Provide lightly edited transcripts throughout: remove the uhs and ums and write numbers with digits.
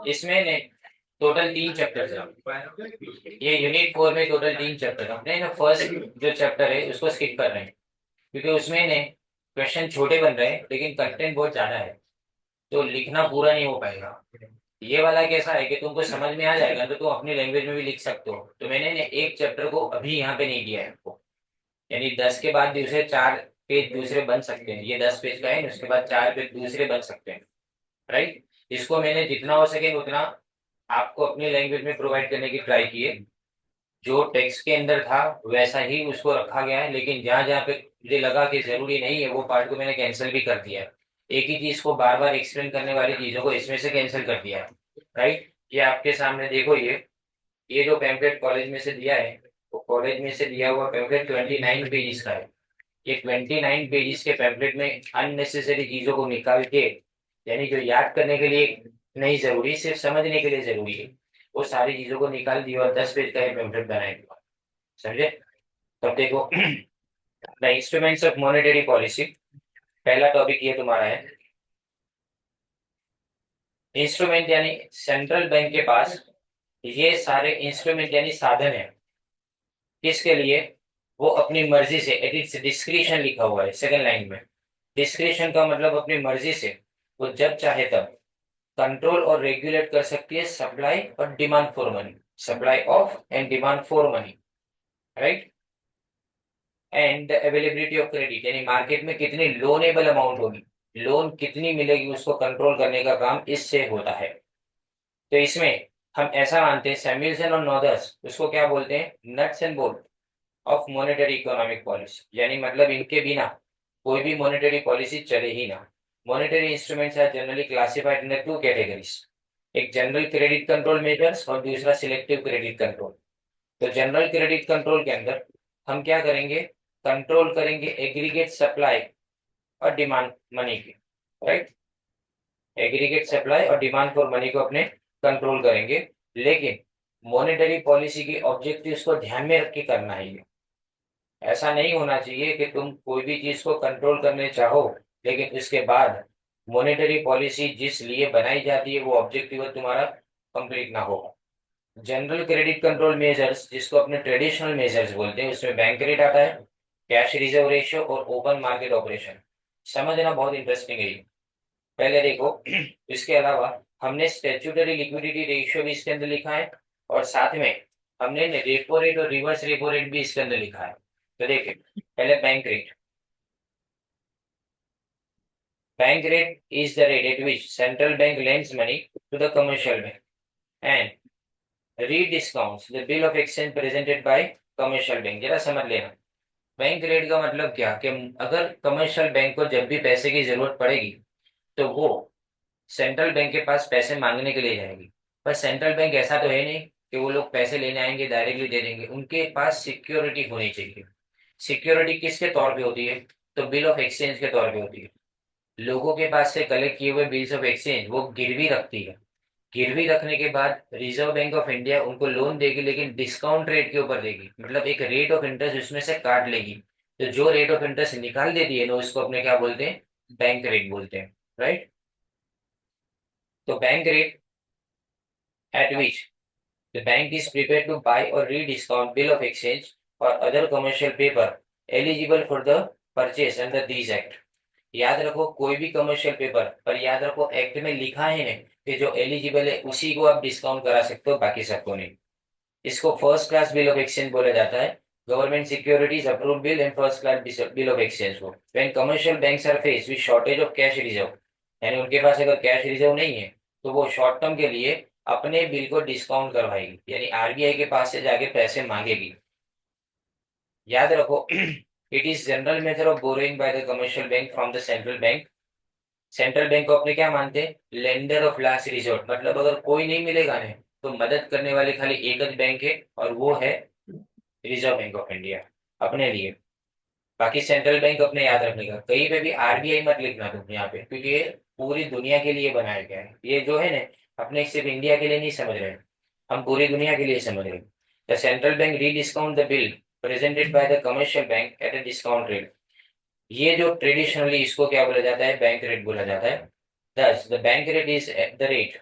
इसमें ने total 3 chapter है। ये यूनिट 4 में टोटल 3 चैप्टर अपने ना फर्स्ट जो चैप्टर है उसको स्किप कर रहे हैं क्योंकि उसमें ने क्वेश्चन छोटे बन रहे हैं लेकिन कंटेंट बहुत ज्यादा है तो लिखना पूरा नहीं हो पाएगा। ये वाला कैसा है कि तुमको समझ में आ जाएगा तो तुम अपनी लैंग्वेज में भी लिख सकते हो। तो मैंने ने एक चैप्टर को अभी यहाँ पे नहीं दिया है आपको, यानी 10 के बाद दूसरे 4 पेज दूसरे बन सकते हैं। ये 10 पेज का है, उसके बाद 4 पेज दूसरे बन सकते हैं। राइट। इसको मैंने जितना हो सके उतना आपको अपनी लैंग्वेज में प्रोवाइड करने की ट्राई की है। जो टेक्स्ट के अंदर था वैसा ही उसको रखा गया है, लेकिन जहां जहाँ पे मुझे लगा कि जरूरी नहीं है वो पार्ट को मैंने कैंसिल भी कर दिया है। एक ही चीज को बार बार एक्सप्लेन करने वाली चीजों को इसमें से कैंसिल कर दिया है। राइट। ये आपके सामने देखो, ये जो पैम्पलेट कॉलेज में से दिया है वो कॉलेज में से दिया हुआ पैम्पलेट 29 पेजेस का है। ये 29 पेजेस के पैम्पलेट में अननेसेसरी चीजों को निकाल के, यानी जो याद करने के लिए नहीं जरूरी, सिर्फ समझने के लिए जरूरी है, वो सारी चीजों को निकाल दिया और 10 पेज का ये पैम्पलेट बनाएंगे। समझे? तब देखो the instruments of monetary policy. पहला टॉपिक ये तुम्हारा है इंस्ट्रूमेंट, यानी सेंट्रल बैंक के पास ये सारे इंस्ट्रूमेंट यानी साधन है। किसके लिए? वो अपनी मर्जी से, इट इज डिस्क्रिशन लिखा हुआ है सेकंड लाइन में। डिस्क्रिशन का मतलब अपनी मर्जी से वो जब चाहे तब कंट्रोल और रेगुलेट कर सकती है सप्लाई और demand for money, supply of and demand for money. Right. And availability of credit, यानी मार्केट में कितनी लोनेबल अमाउंट होगी, लोन कितनी मिलेगी, उसको कंट्रोल करने का काम इससे होता है। तो इसमें हम ऐसा मानते हैं सैमुअल्सन और नॉदर्स उसको क्या बोलते हैं, nuts and bolt of monetary economic policy, यानी मतलब इनके बिना कोई भी मॉनेटरी पॉलिसी चले ही ना। Monetary instruments are generally classified in 2 categories, एक जनरल क्रेडिट कंट्रोल मेजर्स और दूसरा सिलेक्टिव क्रेडिट कंट्रोल। तो जनरल क्रेडिट कंट्रोल के अंदर हम क्या करेंगे, कंट्रोल करेंगे एग्रीगेट सप्लाई और डिमांड मनी की। राइट। एग्रीगेट सप्लाई और डिमांड फॉर मनी को अपने कंट्रोल करेंगे, लेकिन मॉनेटरी पॉलिसी के ऑब्जेक्टिव्स को ध्यान में रख के करना है। ऐसा नहीं होना चाहिए कि तुम कोई भी चीज को कंट्रोल करने चाहो लेकिन उसके बाद मॉनेटरी पॉलिसी जिस लिए बनाई जाती है वो ऑब्जेक्टिव तुम्हारा कंप्लीट ना हो। जनरल क्रेडिट कंट्रोल मेजर्स जिसको अपने ट्रेडिशनल मेजर्स बोलते हैं उसमें बैंक रेट आता है, कैश रिजर्व रेशियो और ओपन मार्केट ऑपरेशन। समझना बहुत इंटरेस्टिंग है ये। पहले देखो इसके अलावा हमने स्टेचुटरी लिक्विडिटी रेशियो भी इसके अंदर लिखा है और साथ में हमने रेपो रेट और रिवर्स रेपो रेट भी इसके अंदर लिखा है। तो देखिए पहले bank rate. Bank rate is the rate at which central bank lends money to the commercial bank and rediscounts the bill of exchange presented by commercial bank। जरा समझ लेना, बैंक रेट का मतलब क्या कि अगर कमर्शियल बैंक को जब भी पैसे की जरूरत पड़ेगी तो वो सेंट्रल बैंक के पास पैसे मांगने के लिए जाएगी। पर सेंट्रल बैंक ऐसा तो है नहीं कि वो लोग पैसे लेने आएंगे डायरेक्टली दे देंगे, उनके पास सिक्योरिटी होनी चाहिए। सिक्योरिटी किसके तौर पे होती है? तो बिल ऑफ एक्सचेंज के तौर पे होती है। लोगों के पास से कलेक्ट किए हुए बिल्स ऑफ एक्सचेंज वो गिरवी रखती है। गिरवी रखने के बाद रिजर्व बैंक ऑफ इंडिया उनको लोन देगी, लेकिन डिस्काउंट रेट के ऊपर देगी, मतलब एक रेट ऑफ इंटरेस्ट उसमें से काट लेगी। तो जो रेट ऑफ इंटरेस्ट निकाल देती है ना उसको अपने क्या बोलते हैं, बैंक रेट बोलते हैं। राइट। तो bank rate at which the bank is prepare to buy और री-डिस्काउंट बिल ऑफ एक्सचेंज और other commercial paper eligible for the purchase under this act. याद रखो कोई भी कमर्शियल पेपर, पर याद रखो एक्ट में लिखा है ना कि जो एलिजिबल है उसी को आप डिस्काउंट करा सकते हो, बाकी सबको नहीं। इसको first class bill of exchange बोला जाता है। Government securities approve bill and first class bill of exchange को when commercial banks are face with shortage of cash reserve, यानी उनके पास अगर कैश रिजर्व नहीं है तो वो शॉर्ट टर्म के लिए अपने बिल को डिस्काउंट करवाएगी, यानी आरबीआई के पास से जाके पैसे मांगेगी। याद रखो it is general method of borrowing by the commercial bank from the central bank. Central bank को अपने क्या मानते हैं, लेंडर ऑफ लास्ट रिसोर्ट, मतलब अगर कोई नहीं मिलेगा ना तो मदद करने वाले खाली एक ही बैंक है और वो है रिजर्व बैंक ऑफ इंडिया अपने लिए। बाकी सेंट्रल बैंक अपने याद रखने का, कहीं पे भी आरबीआई मत लिखना तुम यहाँ पे, क्योंकि ये पूरी दुनिया के लिए बनाया गया है। ये जो है ना अपने सिर्फ इंडिया के लिए नहीं समझ रहे हैं, हम पूरी दुनिया के लिए समझ रहे हैं। द सेंट्रल बैंक री discount the bill presented by the commercial bank at a discount rate. ये जो ट्रेडिशनली इसको क्या बोला जाता है, बैंक रेट बोला जाता है। दस the bank rate is the rate,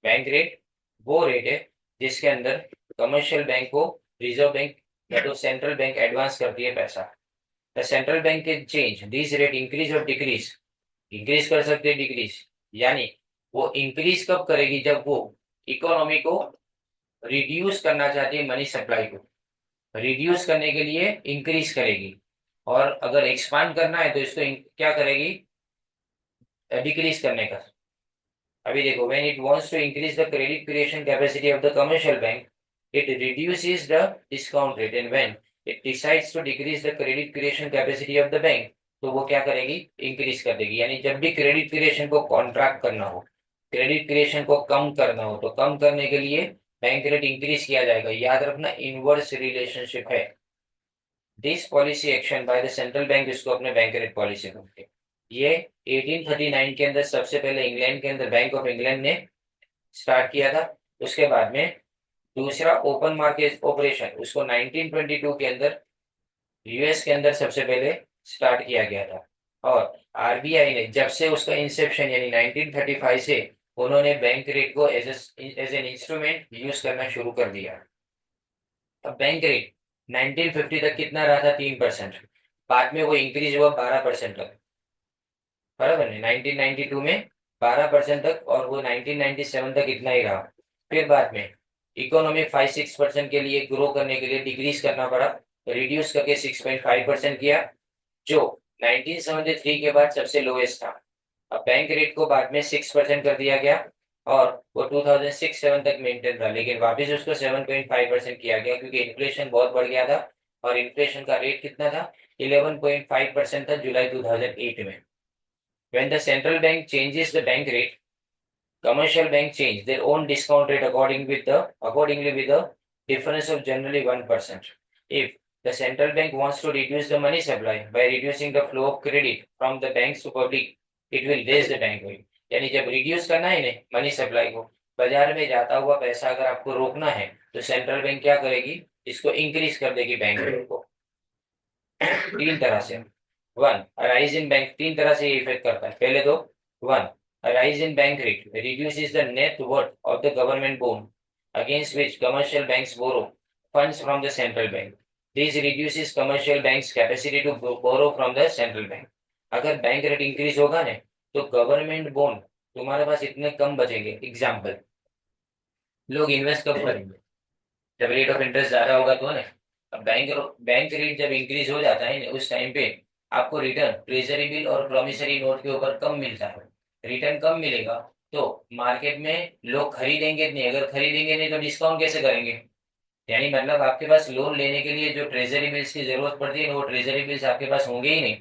bank rate वो रेट है जिसके अंदर कमर्शियल बैंक को रिजर्व बैंक या तो सेंट्रल बैंक एडवांस करती है पैसा। The central bank can change this rate increase और डिक्रीज, इंक्रीज कर सकते हैं डिक्रीज, यानी वो इंक्रीज कब करेगी जब वो इकोनॉमी को रिड्यूस करना चाहती है, मनी सप्लाई को रिड्यूस करने के लिए इंक्रीज करेगी, और अगर एक्सपांड करना है तो इसको क्या करेगी, डिक्रीज करने का। अभी देखो, when it wants to increase the credit creation capacity of the commercial bank it reduces the discount rate, and when it decides to decrease the credit creation capacity of the bank तो वो क्या करेगी, increase कर देगी। यानी जब भी credit creation को कॉन्ट्रैक्ट करना हो, क्रेडिट क्रिएशन को कम करना हो, तो कम करने के लिए बैंक रेट इंक्रीज किया जाएगा। याद रखना, इनवर्स रिलेशनशिप है। This policy action by the central bank, इसको अपने बैंक रेट पॉलिसी बोलते हैं। ये 1839 के अंदर सबसे पहले इंग्लैंड के अंदर बैंक ऑफ इंग्लैंड ने स्टार्ट किया था। उसके बाद में दूसरा ओपन मार्केट ऑपरेशन उसको 1922 के अंदर यूएस के अंदर सबसे पहले स्टार्ट किया गया था। और आरबीआई ने जब से उसका इंसेप्शन यानी 1935 से उन्होंने बैंक रेट को एज एन इंस्ट्रूमेंट यूज करना शुरू कर दिया। अब बैंक रेट 1950 तक कितना रहा था, 3%। बाद में वो इंक्रीज हुआ 12% तक, बराबर है 1992 में 12% तक, और वो 1997 तक इतना ही रहा। फिर बाद में इकोनॉमी 5-6% के लिए ग्रो करने के लिए डिक्रीज करना पड़ा, रिड्यूस करके 6.5% किया, जो 1973 के बाद सबसे लोएस्ट था। अब बैंक रेट को बाद में 6% कर दिया गया, और वो 2006-7 तक मेंटेन रहा, लेकिन वापस उसको 7.5% किया गया क्योंकि इन्फ्लेशन बहुत बढ़ गया था। और इन्फ्लेशन का रेट कितना था, 11.5% था जुलाई 2008 में। When the central bank changes the bank rate, commercial bank change their own discount rate accordingly with the difference of generally 1%. If the central bank wants to reduce the money supply by reducing the flow of credit from the banks to public, it will raise the bank rate. यानी जब reduce करना है ना money supply को, बाजार में जाता हुआ पैसा अगर आपको रोकना है तो सेंट्रल बैंक क्या करेगी, इसको इंक्रीज कर देगी बैंक रेट को। तीन तरह से, वन राइज इन बैंक, तीन तरह से ये इफेक्ट करता है। पहले तो one, rise in bank rate reduces the net worth of the government bond against which commercial banks borrow funds from the central bank. This reduces commercial banks capacity to borrow from the central bank. अगर bank rate increase होगा ना तो government bond तुम्हारे पास इतने कम बचेंगे। Example, लोग invest कब करेंगे, जब रेट ऑफ इंटरेस्ट ज्यादा होगा तो ना। अब बैंक बैंक रेट जब इंक्रीज हो जाता है ना उस टाइम पे आपको रिटर्न ट्रेजरी बिल और प्रॉमिसरी नोट के ऊपर कम मिलता है। रिटर्न कम मिलेगा तो मार्केट में लोग खरीदेंगे नहीं, अगर खरीदेंगे नहीं तो डिस्काउंट कैसे करेंगे। यानी मतलब आपके पास लोन लेने के लिए जो ट्रेजरी बिल्स की जरूरत पड़ती है वो ट्रेजरी बिल्स आपके पास होंगे ही नहीं।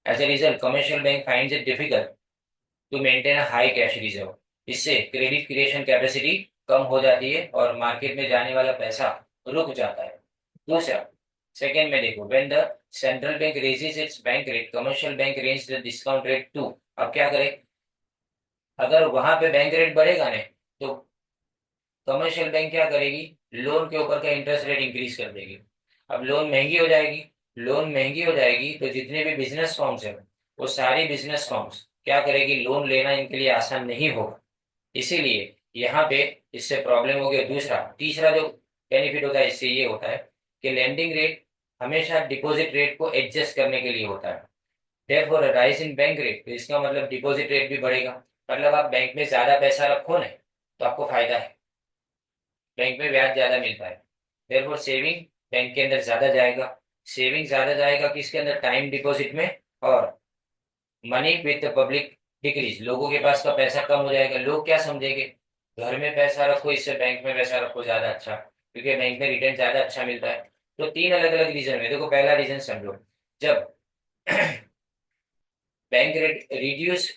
As a result commercial bank finds it difficult to maintain a high cash reserve. इससे क्रेडिट क्रिएशन कैपेसिटी कम हो जाती है और मार्केट में जाने वाला पैसा रुक जाता है। दूसरा, सेकेंड में देखो, when the central bank raises its bank rate commercial bank range the discount rate too. अब क्या करे, अगर वहां पे बैंक रेट बढ़ेगा ना तो कमर्शियल बैंक क्या करेगी, लोन के ऊपर का इंटरेस्ट रेट इंक्रीज कर देगी। अब लोन महंगी हो जाएगी, लोन महंगी हो जाएगी तो जितने भी बिजनेस फॉर्म्स है वो सारी बिजनेस फॉर्म्स क्या करेगी, लोन लेना इनके लिए आसान नहीं होगा। इसीलिए यहाँ पे इससे प्रॉब्लम हो गया। दूसरा, तीसरा जो बेनिफिट होता है इससे ये होता है कि लेंडिंग रेट हमेशा डिपॉजिट रेट को एडजस्ट करने के लिए होता है। Therefore a rise in bank rate, तो इसका मतलब डिपॉजिट रेट भी बढ़ेगा। मतलब आप बैंक में ज्यादा पैसा रखो ना तो आपको फायदा है, बैंक में ब्याज ज्यादा मिलता है। देयरफॉर सेविंग बैंक के अंदर ज्यादा जाएगा। सेविंग ज्यादा जाएगा किसके अंदर, टाइम डिपॉजिट में। और money with the public decrease, लोगों के पास का पैसा कम हो जाएगा। लोग क्या समझेंगे, घर में पैसा रखो इससे बैंक में पैसा रखो ज्यादा अच्छा, क्योंकि बैंक में रिटर्न ज्यादा अच्छा मिलता है। तो तीन अलग अलग रीजन है। देखो पहला रीजन समझो, जब bank rate reduce,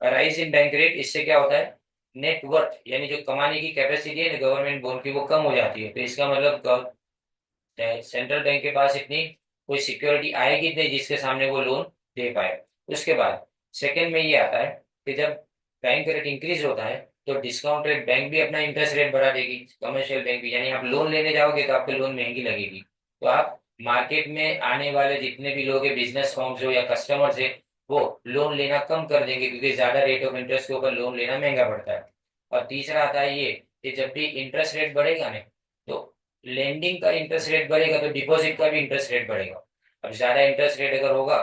rise in bank rate, इससे क्या होता है, नेटवर्थ यानी जो कमाने की कैपेसिटी है ना गवर्नमेंट बॉन्ड की वो कम हो जाती है। तो इसका मतलब सेंट्रल बैंक के पास इतनी कोई सिक्योरिटी आएगी नहीं जिसके सामने वो लोन दे पाए। उसके बाद सेकंड में ये आता है कि जब बैंक रेट इंक्रीज होता है तो डिस्काउंट रेट, बैंक भी अपना इंटरेस्ट रेट बढ़ा देगी, कमर्शियल बैंक भी। यानी आप लोन लेने जाओगे तो आपको लोन महंगी लगेगी तो आप मार्केट में आने वाले जितने भी लोग हैं, बिजनेस फर्म्स हो या कस्टमर्स है, वो लोन लेना कम कर देंगे क्योंकि ज्यादा रेट ऑफ इंटरेस्ट के ऊपर लोन लेना महंगा पड़ता है। और तीसरा आता है ये कि जब भी इंटरेस्ट रेट बढ़ेगा ना, तो लेंडिंग का इंटरेस्ट रेट बढ़ेगा तो डिपॉजिट का भी इंटरेस्ट रेट बढ़ेगा। अब ज्यादा इंटरेस्ट रेट अगर होगा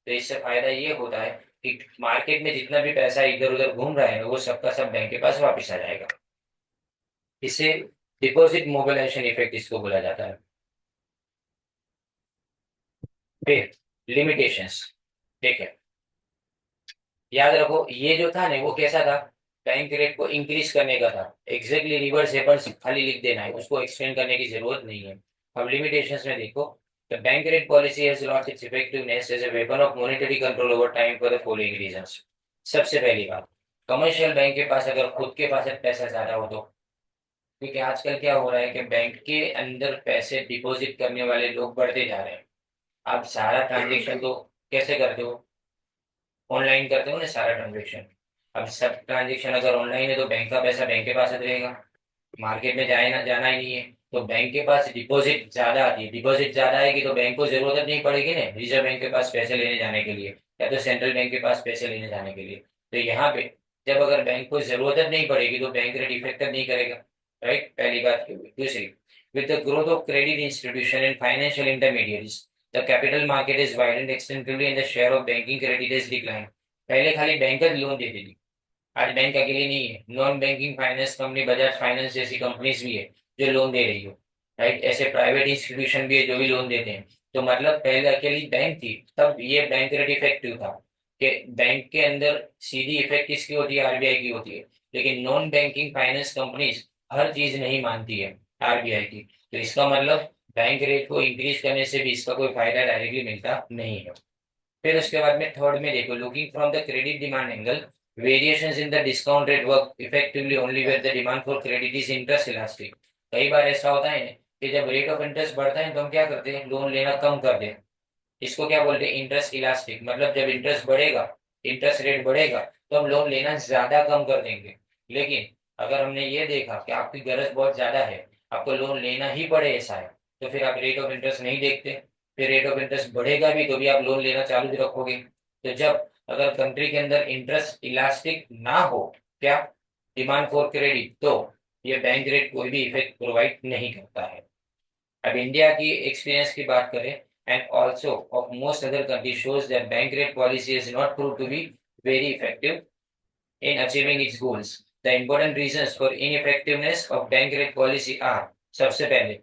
तो इससे फायदा ये होता है कि मार्केट में जितना भी पैसा इधर उधर घूम रहा है ना, वो सबका सब बैंक के पास वापस आ जाएगा। इसे डिपॉजिट मोबिलाइजेशन इफेक्ट इसको बोला जाता है। फिर लिमिटेशंस, ठीक है, याद रखो ये जो था ना वो कैसा था, बैंक रेट को इंक्रीज करने का था। एग्जैक्टली रिवर्स है, पर खाली लिख देना है, उसको एक्सप्लेन करने की जरूरत नहीं है। अब लिमिटेशंस में देखो, the bank rate policy has lost its effectiveness as a weapon of monetary control over time for the following reasons. सबसे पहली बात, कमर्शियल बैंक के पास अगर खुद के पास पैसा ज्यादा हो तो, क्योंकि आजकल क्या हो रहा है कि बैंक के अंदर पैसे डिपॉजिट करने वाले लोग बढ़ते जा रहे हैं। आप सारा ट्रांजेक्शन तो कैसे करते हो, ऑनलाइन करते हो ना सारा ट्रांजेक्शन। अब सब ट्रांजेक्शन अगर ऑनलाइन है तो बैंक का पैसा बैंक के पास ही रहेगा, मार्केट में जाए ना जाना ही नहीं है। तो बैंक के पास डिपॉजिट ज्यादा आती है, डिपॉजिट ज्यादा आएगी तो बैंक को जरूरत नहीं पड़ेगी ना रिजर्व बैंक के पास पैसे लेने जाने के लिए, या तो सेंट्रल बैंक के पास पैसे लेने जाने के लिए। तो यहाँ पे जब अगर बैंक को जरूरत नहीं पड़ेगी तो बैंक रेट इफेक्ट नहीं करेगा। राइट, पहली बात। दूसरी, with the growth of credit institution and financial intermediates, the capital market is widened extensively and the share of banking credit is decline. पहले खाली बैंक लोन देती थी, आज बैंक अकेले नहीं है, non banking finance company Bajaj finance जैसी companies भी है जो लोन दे रही हो। राइट, ऐसे प्राइवेट इंस्टीट्यूशन भी है जो भी लोन देते हैं। तो मतलब पहले अकेली बैंक थी, तब ये बैंक रेट इफेक्टिव था कि बैंक के अंदर सीधी इफेक्ट किसकी होती है, आरबीआई की होती है। लेकिन नॉन बैंकिंग फाइनेंस कंपनीज हर चीज नहीं मानती है आरबीआई की। तो इसका मतलब बैंक रेट को इंक्रीज करने से भी इसका कोई फायदा डायरेक्टली मिलता नहीं है। फिर उसके बाद में थर्ड में देखो, looking from the credit demand angle, variations in the discount rate work effectively only where the demand for credit is interest elastic. कई बार ऐसा होता है कि जब रेट ऑफ इंटरेस्ट बढ़ता है तो हम क्या करते हैं, लोन लेना कम कर दें। इसको क्या बोलते हैं, इंटरेस्ट इलास्टिक। मतलब जब इंटरेस्ट बढ़ेगा, इंटरेस्ट रेट बढ़ेगा, तो हम लोन लेना ज्यादा कम कर देंगे। लेकिन अगर हमने ये देखा कि आपकी गरज बहुत ज्यादा है, आपको लोन लेना ही पड़े ऐसा है, तो फिर आप रेट ऑफ इंटरेस्ट नहीं देखते। फिर रेट ऑफ इंटरेस्ट बढ़ेगा भी तो भी आप लोन लेना चालू भी रखोगे। तो जब अगर कंट्री के अंदर इंटरेस्ट इलास्टिक ना हो, क्या, डिमांड फॉर क्रेडिट, तो ये बैंक रेट कोई भी इफेक्ट प्रोवाइड नहीं करता है। अब इंडिया की एक्सपीरियंस की बात करें, and also of most other countries, shows that bank rate policy is not proved to be very effective in achieving its goals. The important reasons for ineffectiveness of bank rate policy are, सबसे पहले,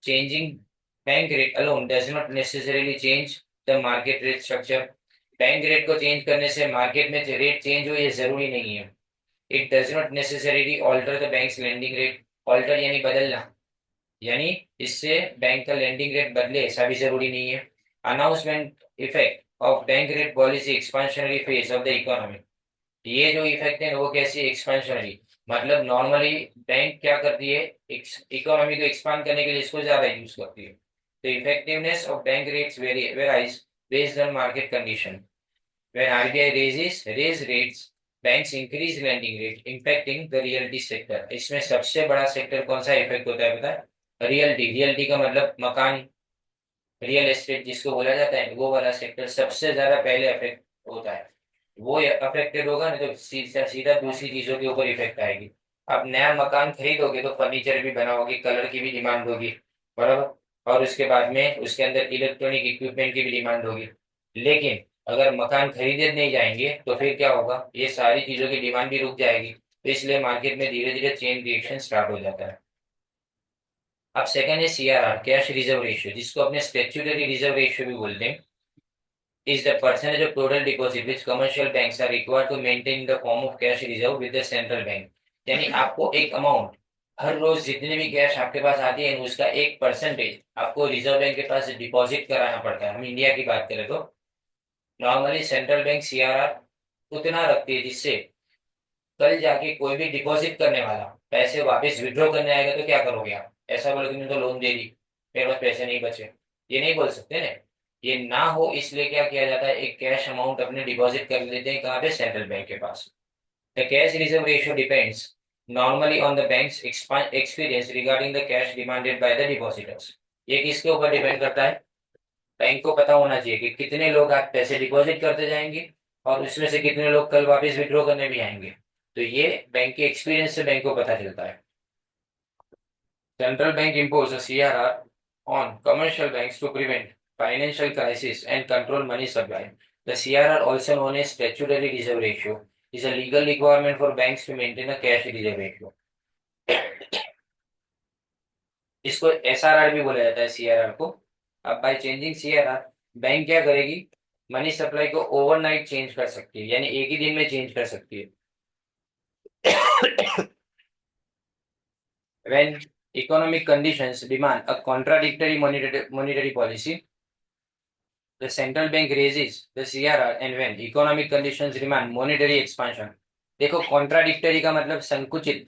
changing bank rate alone does not necessarily change the market rate structure. Bank rate को change करने से market में rate change हो ये जरूरी नहीं है। It does not necessarily alter the bank's lending rate. Alter यानी बदलना, यानी इससे बैंक का लेंडिंग रेट बदले ऐसा भी जरूरी नहीं है। Announcement effect of bank rate policy expansionary phase of the economy, ये जो इफेक्ट है वो कैसी एक्सपेंशनरी, मतलब नॉर्मली बैंक क्या करती है, इकोनॉमी को एक्सपांड करने के लिए इसको ज्यादा यूज करती है। तो effectiveness of bank rates varies based on market condition. When RBI raise rates, banks increase lending rate impacting the realty sector. इसमें सबसे बड़ा सेक्टर कौन सा इफेक्ट होता है पता है, रियल्टी। रियल्टी का मतलब मकान, रियल एस्टेट जिसको बोला जाता है, वो वाला सेक्टर सबसे ज्यादा पहले अफेक्ट होता है। वो अफेक्टेड होगा ना तो सीधा सीधा दूसरी चीजों के ऊपर इफेक्ट आएगी। आप नया मकान खरीदोगे तो फर्नीचर भी बनाओगे, कलर की भी डिमांड होगी, बराबर, और उसके बाद में उसके अंदर इलेक्ट्रॉनिक इक्विपमेंट की भी डिमांड होगी। लेकिन अगर मकान खरीदे नहीं जाएंगे तो फिर क्या होगा, ये सारी चीजों की डिमांड भी रुक जाएगी। तो इसलिए मार्केट में धीरे धीरे चेन रिएक्शन स्टार्ट हो जाता है। अब सेकंड है सीआरआर, कैश रिजर्व रेशियो, जिसको अपने स्टेच्यूटरी रिजर्व रेशियो भी बोलते हैं। Is the percentage of total deposit which commercial banks are required to maintain in the form of cash reserve with the central bank। यानी आपको एक amount, हर रोज जितने भी कैश आपके पास आती है उसका एक परसेंटेज आपको रिजर्व बैंक के पास डिपॉजिट कराना पड़ता है। हम इंडिया की बात करें तो नॉर्मली सेंट्रल बैंक सीआरआर उतना रखती है जिससे कल जाके कोई भी डिपॉजिट करने वाला पैसे वापस विड्रॉ करने आएगा तो क्या करोगे आप, ऐसा बोलोगे मैंने तो लोन दे दी, मेरे पास पैसे नहीं बचे, ये नहीं बोल सकते ना। ये ना हो इसलिए क्या किया जाता है, एक कैश अमाउंट अपने डिपॉजिट कर लेते हैं कहाँ पे, सेंट्रल बैंक के पास। The cash reserve ratio depends normally on the bank's experience regarding the cash demanded by the depositors। ये किसके ऊपर डिपेंड करता है? बैंक को पता होना चाहिए कि कितने लोग आज पैसे डिपॉजिट करते जाएंगे और उसमें से कितने लोग कल वापस विड्रॉ करने भी आएंगे। तो ये बैंक के एक्सपीरियंस से बैंक को पता चलता है। Central bank impose a CRR on commercial banks to prevent financial crisis and control money supply. The CRR, also known as statutory reserve ratio, is a legal requirement for banks to maintain a cash reserve ratio. इसको SRR भी बोला जाता है, CRR को। अब by changing CRR, bank क्या करेगी? Money supply को ओवरनाइट चेंज कर सकती है, यानी एक ही दिन में चेंज कर सकती है। When economic conditions demand a contradictory monetary policy, the central bank raises the CRR, and when economic conditions demand monetary expansion। देखो, कॉन्ट्राडिक्टरी का मतलब संकुचित,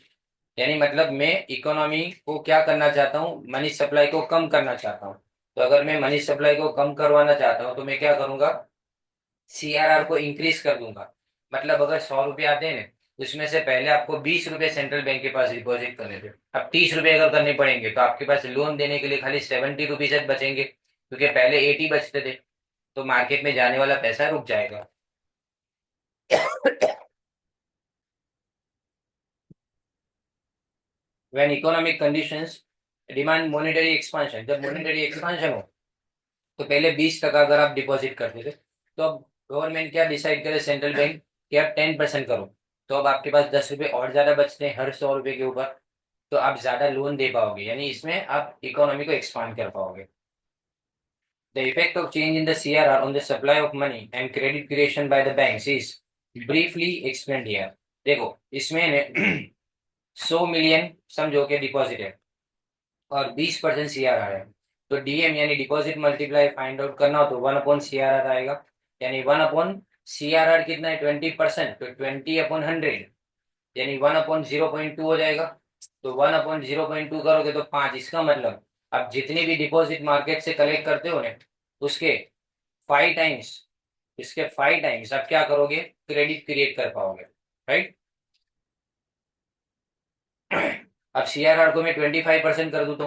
यानी मतलब मैं इकोनॉमी को क्या करना चाहता हूँ, मनी सप्लाई को कम करना चाहता हूँ। तो अगर मैं मनी सप्लाई को कम करवाना चाहता हूँ तो मैं क्या करूंगा? CRR को इंक्रीज कर दूंगा। मतलब अगर 100 रुपये आते हैं ना, उसमें से पहले आपको 20 रुपये सेंट्रल बैंक के पास डिपॉजिट करने थे। अब 30 रुपये अगर करने पड़ेंगे तो आपके पास लोन देने के लिए खाली 70 रुपीज बचेंगे, क्योंकि पहले 80 बचते थे। तो मार्केट में जाने वाला पैसा रुक जाएगा। When economic conditions demand monetary expansion, जब मॉनेटरी एक्सपांशन हो तो पहले 20 टका अगर आप डिपॉजिट करते थे, तो अब गवर्नमेंट क्या डिसाइड करे, सेंट्रल बैंक, कि आप 10% करो। तो अब आपके पास 10 रुपये और ज्यादा बचते हैं हर 100 रुपये के ऊपर। तो आप ज्यादा लोन दे पाओगे, यानी इसमें आप इकोनॉमी को एक्सपांड कर पाओगे। The effect of change in the CRR on the supply of money and credit creation by the banks is briefly explained here. देखो, इसमें 100 मिलियन समझो के डिपॉजिट है और 20% CRR है। तो DM यानी डिपॉजिट मल्टीप्लाई फाइंड आउट करना हो तो 1/CRR आएगा। यानी 1/CRR कितना है? 20%। तो 20/100 यानी 1/0.2 हो जाएगा। तो 1/0.2 करोगे तो 5। इसका मतलब आप जितनी भी डिपॉजिट मार्केट से कलेक्ट करते हो ना, उसके 5 टाइम्स, इसके 5 टाइम्स आप क्या करोगे? क्रेडिट क्रिएट कर पाओगे, राइट। अब CRR को मैं 25% कर दूं तो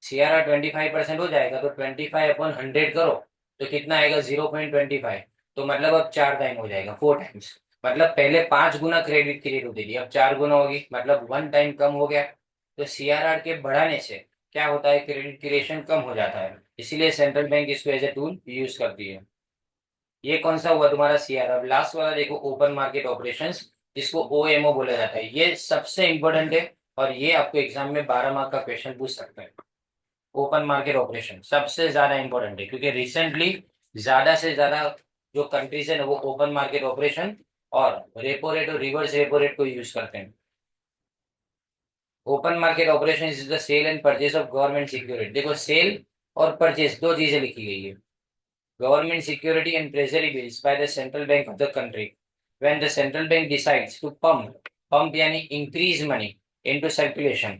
CRR 25% हो जाएगा। तो 25/100 करो तो कितना आएगा? 0.25। तो मतलब अब 4 टाइम हो जाएगा, 4 टाइम्स। मतलब पहले 5 गुना क्रेडिट क्रिएट होती थी, अब 4 गुना होगी, मतलब 1 टाइम कम हो गया। तो CRR के बढ़ाने से क्या होता है? क्रेडिट क्रिएशन कम हो जाता है, इसीलिए सेंट्रल बैंक इसको एज ए टूल यूज करती है। ये कौन सा हुआ तुम्हारा CRR? लास्ट वाला देखो, ओपन मार्केट ऑपरेशंस, जिसको OMO बोला जाता है। ये सबसे इंपॉर्टेंट है और ये आपको एग्जाम में 12 मार्क का क्वेश्चन पूछ सकता है। ओपन मार्केट ऑपरेशन सबसे ज्यादा इंपॉर्टेंट है, क्योंकि रिसेंटली ज्यादा से ज्यादा जो कंट्रीज है ना, वो ओपन मार्केट ऑपरेशन और रेपो रेट और रिवर्स रेपो रेट को यूज करते हैं। Open market operation is the sale and purchase of government security. देखो, सेल और परचेज दो चीजें लिखी गई है। Government security and treasury bills by the central bank of the country when the central bank decides to pump यानी increase money into circulation,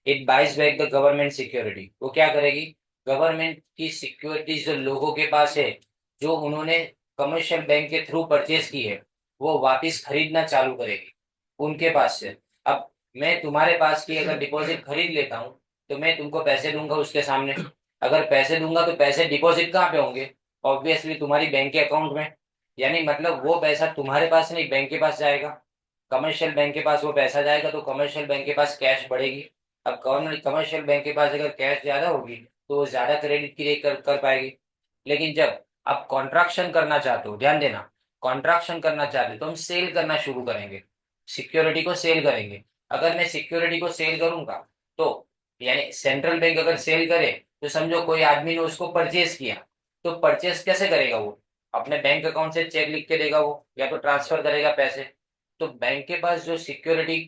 it buys back the government security. वो क्या करेगी? गवर्नमेंट की सिक्योरिटीज जो लोगों के पास है, जो उन्होंने कमर्शियल बैंक के थ्रू परचेज की है, वो वापस खरीदना चालू करेगी उनके पास से। अब मैं तुम्हारे पास की अगर डिपॉजिट खरीद लेता हूँ तो मैं तुमको पैसे दूंगा उसके सामने। अगर पैसे दूंगा तो पैसे डिपॉजिट कहाँ पे होंगे? ऑब्वियसली तुम्हारी बैंक के अकाउंट में। यानी मतलब वो पैसा तुम्हारे पास नहीं, बैंक के पास जाएगा। कमर्शियल बैंक के पास वो पैसा जाएगा तो कमर्शियल बैंक के पास कैश बढ़ेगी। अब गवर्नमेंट कमर्शियल बैंक के पास अगर कैश ज्यादा होगी तो वो ज्यादा क्रेडिट क्रिएट कर पाएगी। लेकिन जब आप कॉन्ट्रैक्शन करना चाहते हो, ध्यान देना, कॉन्ट्रैक्शन करना चाहते हो तो हम सेल करना शुरू करेंगे, सिक्योरिटी को सेल करेंगे। अगर मैं सिक्योरिटी को सेल करूंगा तो यानी सेंट्रल बैंक अगर सेल करे तो समझो कोई आदमी ने उसको परचेज किया। तो परचेज कैसे करेगा वो? अपने बैंक अकाउंट से चेक लिख के देगा वो, या तो ट्रांसफर करेगा पैसे। तो बैंक के पास जो सिक्योरिटी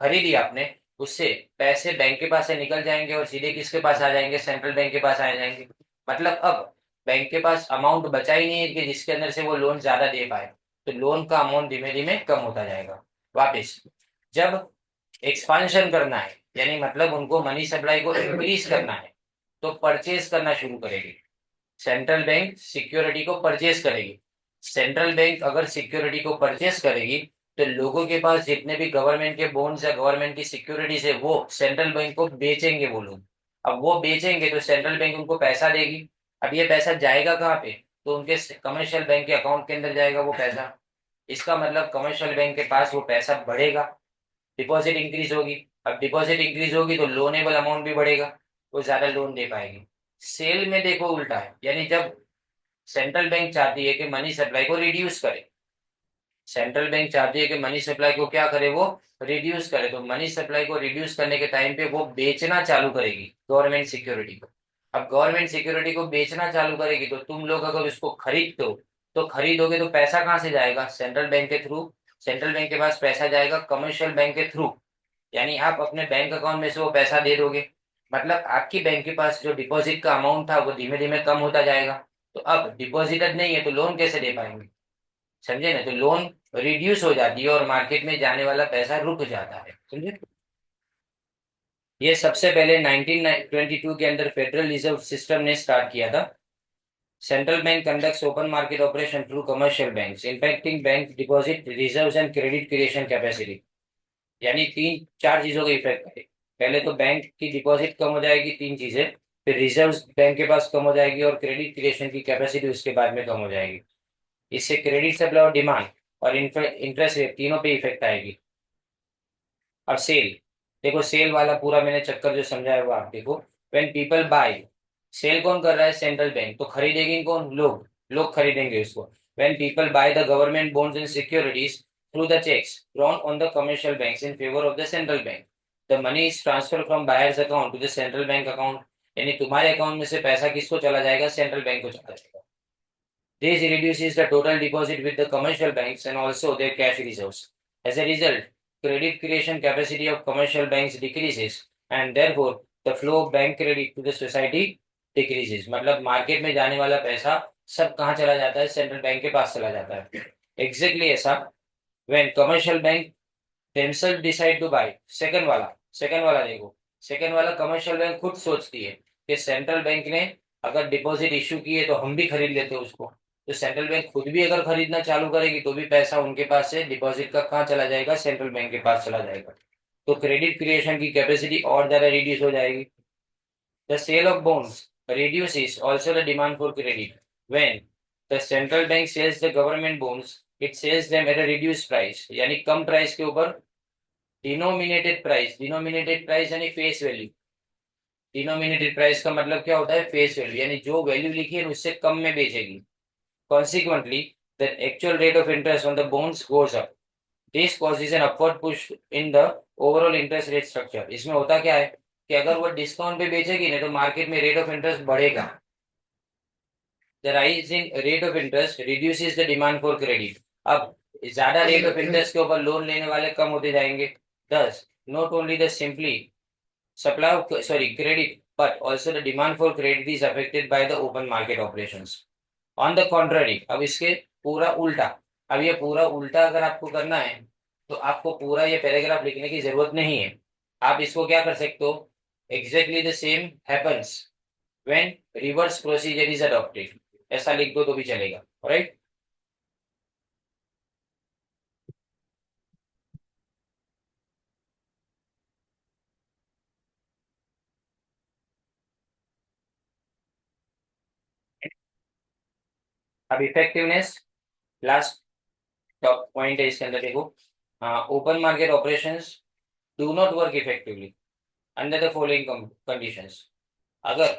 खरीदी आपने, उससे पैसे बैंक के पास से निकल जाएंगे और सीधे किसके पास आ जाएंगे? सेंट्रल बैंक के पास आ जाएंगे। मतलब अब बैंक के पास अमाउंट बचा ही नहीं है कि जिसके अंदर से वो लोन ज्यादा दे पाए। तो लोन का अमाउंट धीमे धीमे कम होता जाएगा। वापिस जब एक्सपांशन करना है, यानी मतलब उनको मनी सप्लाई को इंक्रीज करना है, तो परचेज करना शुरू करेगी। सेंट्रल बैंक सिक्योरिटी को परचेज करेगी। सेंट्रल बैंक अगर सिक्योरिटी को परचेज करेगी तो लोगों के पास जितने भी गवर्नमेंट के बॉन्ड्स या गवर्नमेंट की सिक्योरिटीज है वो सेंट्रल बैंक को बेचेंगे वो लोग। अब वो बेचेंगे तो सेंट्रल बैंक उनको पैसा देगी। अब ये पैसा जाएगा कहाँ पे? तो उनके कमर्शियल बैंक के अकाउंट के अंदर जाएगा वो पैसा। इसका मतलब कमर्शियल बैंक के पास वो पैसा बढ़ेगा, डिपॉजिट इंक्रीज होगी। अब डिपॉजिट इंक्रीज होगी तो लोनेबल अमाउंट भी बढ़ेगा, वो ज्यादा लोन दे पाएगी। सेल में देखो उल्टा है, यानी जब सेंट्रल बैंक चाहती है कि मनी सप्लाई को रिड्यूस करे, सेंट्रल बैंक चाहती है कि मनी सप्लाई को क्या करे, वो रिड्यूस करे, तो मनी सप्लाई को रिड्यूस करने के टाइम पे वो बेचना चालू करेगी गवर्नमेंट सिक्योरिटी को। अब गवर्नमेंट सिक्योरिटी को बेचना चालू करेगी तो तुम लोग अगर उसको खरीदते हो, तो खरीदोगे तो पैसा कहाँ से जाएगा? सेंट्रल बैंक के थ्रू। सेंट्रल बैंक के पास पैसा जाएगा कमर्शियल बैंक के थ्रू, यानी आप अपने बैंक अकाउंट में से वो पैसा दे दोगे। मतलब आपकी बैंक के पास जो डिपॉजिट का अमाउंट था वो धीमे धीमे कम होता जाएगा। तो अब डिपॉजिटर नहीं है तो लोन कैसे दे पाएंगे? समझे ना? तो लोन रिड्यूस हो जाती है और मार्केट में जाने वाला पैसा रुक जाता है। समझे? ये सबसे पहले 1922 के अंदर फेडरल रिजर्व सिस्टम ने स्टार्ट किया था। Central bank conducts open market operation through commercial banks impacting bank deposit reserves and credit creation capacity. यानी तीन चार चीजों का इफेक्ट है। पहले तो बैंक की डिपॉजिट कम हो जाएगी, तीन चीजें। फिर रिजर्व्स बैंक के पास कम हो जाएगी और क्रेडिट क्रिएशन की कैपेसिटी उसके बाद में कम हो जाएगी। इससे क्रेडिट सप्लाई और डिमांड और इंटरेस्ट रेट तीनों पे इफेक्ट आएगी। और सेल, देखो सेल वाला पूरा मैंने चक्कर जो समझाया वो आप देखो। व्हेन पीपल बाय, सेल कौन कर रहा है? Central bank. तो खरीदेंगे कौन? लोग। लोग खरीदेंगे उसको। When people buy the government bonds and securities through the cheques drawn on the commercial banks in favour of the central bank, the money is transfer from buyers account to the central bank account. यानी तुम्हारे account में से पैसा किसको चला जाएगा? Central bank को चला जाएगा। This reduces the total deposit with the commercial banks and also their cash reserves. As a result, credit creation capacity of commercial banks decreases and therefore the flow of bank credit to the society decreases. मतलब market में जाने वाला पैसा सब कहाँ चला जाता है? सेंट्रल बैंक के पास चला जाता है। एग्जैक्टली ऐसा when commercial bank themselves decide to buy। Second वाला देखो, सेकंड वाला कमर्शियल बैंक खुद सोचती है कि सेंट्रल बैंक ने अगर डिपॉजिट इश्यू की है तो हम भी खरीद लेते हैं उसको। तो सेंट्रल बैंक खुद भी अगर खरीदना चालू करेगी तो भी पैसा उनके पास से डिपॉजिट का कहाँ चला जाएगा? सेंट्रल बैंक के पास चला जाएगा। तो क्रेडिट क्रिएशन की कैपेसिटी और ज्यादा रिड्यूस हो जाएगी। The sale of bonds reduces also the demand for credit. When the central bank sells the government bonds, it sells them at a reduced price, यानी कम प्राइस के ऊपर। डिनोमिनेटेड प्राइस यानी face value. Denominated price का मतलब क्या होता है? Face value, यानी जो वैल्यू लिखी है उससे कम में बेचेगी। Consequently the actual rate of interest on the bonds goes up. This causes an upward push in the overall interest rate structure. इसमें होता क्या है कि अगर वो डिस्काउंट पे बेचेगी ना तो मार्केट में रेट ऑफ इंटरेस्ट बढ़ेगा। The rise in rate of interest reduces the demand for credit. अब ज्यादा रेट ऑफ इंटरेस्ट के ऊपर लोन लेने वाले कम होते जाएंगे। Thus, not only the simply supply of credit, but also the demand for credit is affected by the open market operations. On the contrary, अब इसके पूरा उल्टा। अब ये पूरा उल्टा अगर आपको करना है तो आपको पूरा ये पैराग्राफ लिखने की जरूरत नहीं है। आप इसको क्या कर सकते हो? Exactly the same happens when reverse procedure is adopted, ऐसा लिख दो तो भी चलेगा। राइट? अब इफेक्टिवनेस, लास्ट टॉप पॉइंट है इसके अंदर देखो। Open market operations do not work effectively under the following conditions. अगर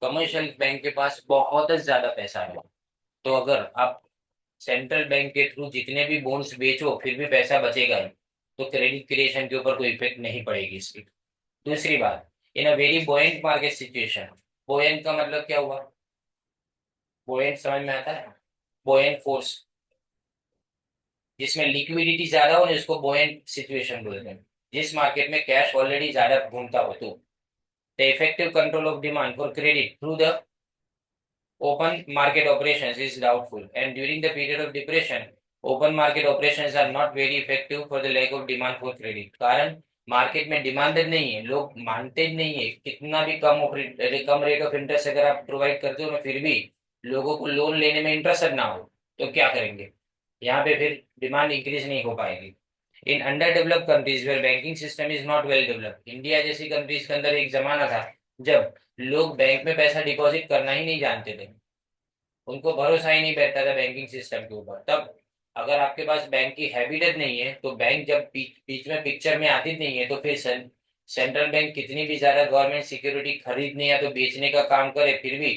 कमर्शियल बैंक के पास बहुत ज्यादा पैसा है, तो अगर आप सेंट्रल बैंक के थ्रू जितने भी बॉन्ड्स बेचो फिर भी पैसा बचेगा ही, तो क्रेडिट क्रिएशन के ऊपर कोई इफेक्ट नहीं पड़ेगी इसकी। दूसरी बात, इन अ वेरी बोएंट मार्केट सिचुएशन। बोएंट का मतलब क्या हुआ? बोएंट समझ में आता है? बोएंट फोर्स, जिसमें लिक्विडिटी ज्यादा हो ना इसको बोएंट सिचुएशन बोलते हैं। जिस मार्केट में कैश ऑलरेडी ज्यादा घूमता हो तो the effective control of demand for credit through the open market operations is doubtful, and during the period of depression open market operations are not very effective for the lack of demand for credit। कारण market में demand नहीं है, लोग मानते नहीं है। कितना भी कम रेट ऑफ इंटरेस्ट अगर आप प्रोवाइड करते हो ना फिर भी लोगों को लोन लेने में इंटरेस्ट ना हो तो क्या करेंगे? यहाँ पे फिर डिमांड इंक्रीज नहीं हो पाएगी। In under developed countries where banking system is not well developed, India जैसी कंट्रीज के अंदर एक जमाना था जब लोग बैंक में पैसा डिपॉजिट करना ही नहीं जानते थे, उनको भरोसा ही नहीं बैठता था बैंकिंग सिस्टम के ऊपर, तब अगर आपके पास बैंक की हैबिटेट नहीं है तो बैंक जब बीच में पिक्चर में आती नहीं है, तो फिर सेंट्रल बैंक कितनी भी ज्यादा गवर्नमेंट सिक्योरिटी खरीदने या तो बेचने का काम करे, फिर भी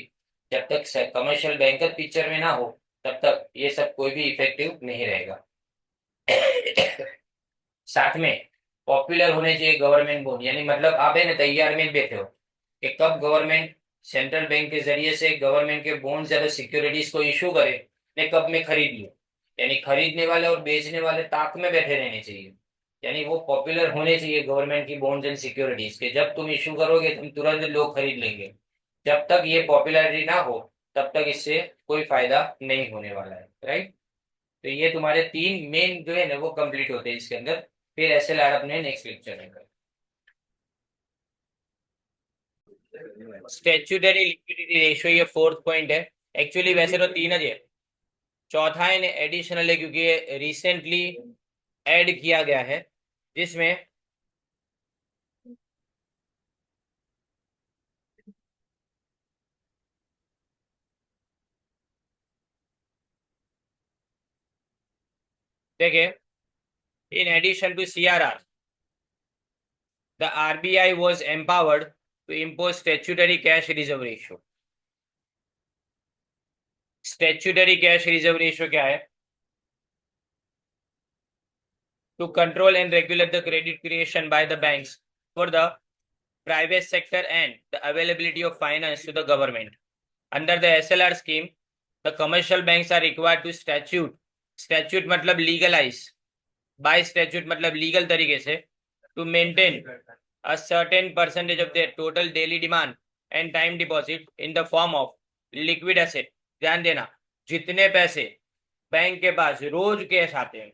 जब तक कमर्शियल बैंकर पिक्चर में ना हो तब तक ये सब कोई भी इफेक्टिव नहीं रहेगा। साथ में पॉपुलर होने चाहिए गवर्नमेंट बॉन्ड, यानी मतलब आप है ना तैयार में बैठे हो कि कब गवर्नमेंट सेंट्रल बैंक के जरिए से गवर्नमेंट के बॉन्ड्स या सिक्योरिटीज को इशू करे, ने कब मैं खरीद लूं। यानी खरीदने वाले और बेचने वाले ताक में बैठे रहने चाहिए, यानी वो पॉपुलर होने चाहिए गवर्नमेंट की बॉन्ड्स एंड सिक्योरिटीज के, जब तुम इशू करोगे तुम तुरंत लोग खरीद लेंगे। जब तक ये पॉपुलैरिटी ना हो तब तक इससे कोई फायदा नहीं होने वाला है, राइट। तो ये तुम्हारे तीन मेन जो है ना वो कंप्लीट होते हैं इसके अंदर। फिर एसएलआर अपने नेक्स्ट लेक्चर में करें। स्टैट्यूटरी लिक्विडिटी रेशियो ये फोर्थ पॉइंट है। एक्चुअली वैसे तो तीन है, चौथा है एडिशनल है क्योंकि ये रिसेंटली ऐड किया गया है, जिसमें देखिए, in addition to CRR the RBI was empowered to impose statutory cash reserve ratio. Statutory cash reserve ratio क्या है? To control and regulate the credit creation by the banks for the private sector and the availability of finance to the government. Under the SLR scheme, the commercial banks are required to statute मतलब legalize, by statute मतलब legal तरीके से, to maintain a certain percentage of their total daily demand and time deposit in the form of liquid asset. ध्यान देना, जितने पैसे bank के पास रोज cash आते हैं,